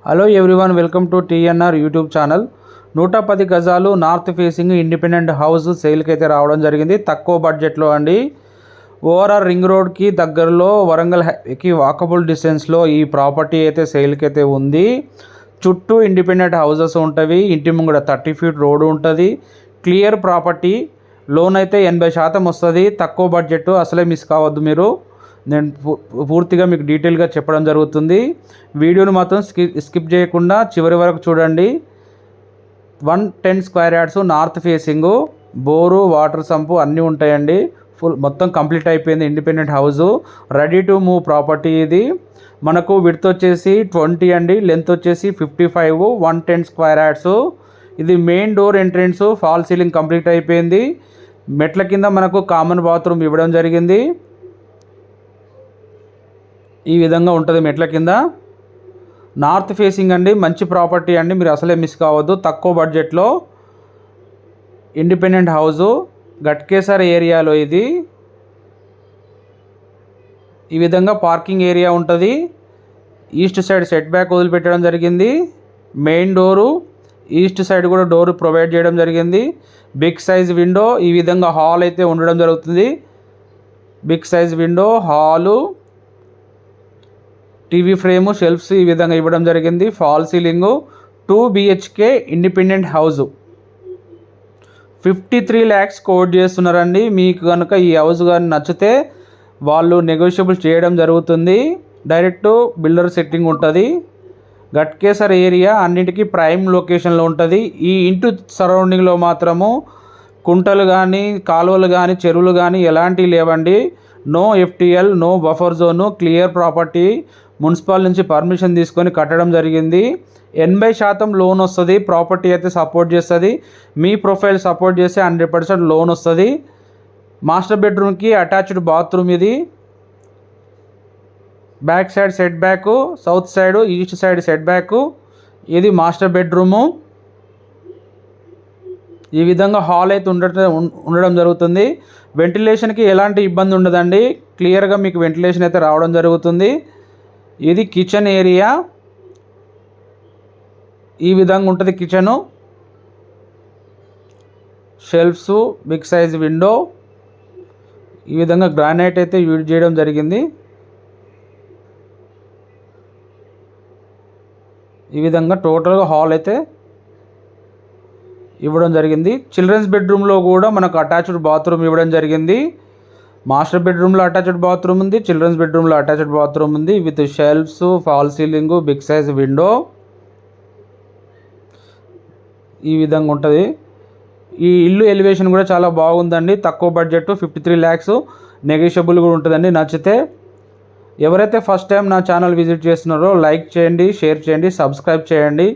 Hello everyone, welcome to TNR YouTube channel. 110 గజాలు north facing independent house సేల్కి అయితే రావడం జరిగింది. తక్కువ బడ్జెట్లో అండి. ఓఆర్ఆర్ రింగ్ రోడ్కి దగ్గరలో వరంగల్ హైవేకి వాకబుల్ డిస్టెన్స్లో ఈ ప్రాపర్టీ అయితే సేల్కి అయితే ఉంది. చుట్టూ ఇండిపెండెంట్ హౌసెస్ ఉంటుంది. ఇంటి ముంగడ 30 ఫీట్ రోడ్డు ఉంటుంది. Clear property. లోన్ అయితే 80% వస్తుంది. తక్కువ బడ్జెట్, అసలే మిస్ కావద్దు మీరు. నేను పూర్తిగా మీకు డీటెయిల్గా చెప్పడం జరుగుతుంది. వీడియోని మాత్రం స్కిప్ చేయకుండా చివరి వరకు చూడండి. 110 square yards north facing, bore, water sump అన్నీ ఉంటాయండి. మొత్తం కంప్లీట్ అయిపోయింది. Independent house, ready to move property. ఇది మనకు విడ్త్ వచ్చేసి 20 అండి, లెంత్ వచ్చేసి 55, 110 స్క్వేర్ యార్డ్స్. ఇది main door entrance, fall ceiling complete అయిపోయింది. మెట్ల కింద మనకు కామన్ బాత్రూమ్ ఇవ్వడం జరిగింది. ఈ విధంగా ఉంటుంది మెట్ల కింద. నార్త్ ఫేసింగ్ అండి, మంచి ప్రాపర్టీ అండి, మీరు అసలే మిస్ కావద్దు. తక్కువ బడ్జెట్లో ఇండిపెండెంట్ హౌజు, గట్కేసర్ ఏరియాలో ఇది. ఈ విధంగా పార్కింగ్ ఏరియా ఉంటుంది. ఈస్ట్ సైడ్ సెట్ బ్యాక్ వదిలిపెట్టడం జరిగింది. మెయిన్ డోరు ఈస్ట్ సైడ్ కూడా డోరు ప్రొవైడ్ చేయడం జరిగింది. బిగ్ సైజ్ విండో, ఈ విధంగా హాల్ అయితే ఉండడం జరుగుతుంది. Big size window, hall, TV frame, shelves ఈ విధంగా ఇవ్వడం జరిగింది. Fall ceiling, 2 BHK independent house. 53 lakhs quote చేస్తున్నారండి. మీకు కనుక ఈ హౌస్ కానీ నచ్చితే వాళ్ళు నెగోషియబుల్ చేయడం జరుగుతుంది. డైరెక్ట్ బిల్డర్ సెట్టింగ్ ఉంటుంది. గట్కేసర్ ఏరియా అన్నింటికీ ప్రైమ్ లొకేషన్లో ఉంటుంది. ఈ ఇంటి సరౌండింగ్లో మాత్రము కుంటలు కానీ, కాలువలు కానీ, చెరువులు కానీ ఎలాంటివి లేవండి. No FTL, no buffer zone, clear property. Municipal నుంచి పర్మిషన్ తీసుకొని కట్టడం జరిగింది. 80% లోన్ వస్తుంది. ప్రాపర్టీ అయితే సపోర్ట్ చేస్తుంది. మీ ప్రొఫైల్ సపోర్ట్ చేస్తే 100% లోన్ వస్తుంది. మాస్టర్ బెడ్రూమ్కి అటాచ్డ్ బాత్రూమ్ ఇది. Back side set back, south side, east side set back. ఇది మాస్టర్ బెడ్రూము. ఈ విధంగా హాల్ అయితే ఉండడం జరుగుతుంది. వెంటిలేషన్కి ఎలాంటి ఇబ్బంది ఉండదండి. క్లియర్గా మీకు వెంటిలేషన్ అయితే రావడం జరుగుతుంది. ఇది కిచెన్ ఏరియా. ఈ విధంగా ఉంటుంది kitchen. Shelves, big size window, ఈ విధంగా గ్రానైట్ అయితే యూజ్ చేయడం జరిగింది. ఈ విధంగా టోటల్గా హాల్ అయితే ఇవ్వడం జరిగింది. చిల్డ్రన్స్ బెడ్రూమ్లో కూడా మనకు అటాచ్డ్ బాత్రూమ్ ఇవ్వడం జరిగింది. మాస్టర్ బెడ్రూమ్లో అటాచ్డ్ బాత్రూమ్ ఉంది, చిల్డ్రన్స్ బెడ్రూమ్లో అటాచ్డ్ బాత్రూమ్ ఉంది with shelves, fall ceiling, big size window. ఈ విధంగా ఉంటుంది. ఈ ఇల్లు ఎలివేషన్ కూడా చాలా బాగుందండి. తక్కువ బడ్జెట్, 53 lakhs, నెగోషియబుల్ కూడా ఉంటుందండి. నచ్చితే ఎవరైతే ఫస్ట్ టైం నా ఛానల్ విజిట్ చేస్తున్నారో లైక్ చేయండి, షేర్ చేయండి, సబ్స్క్రైబ్ చేయండి.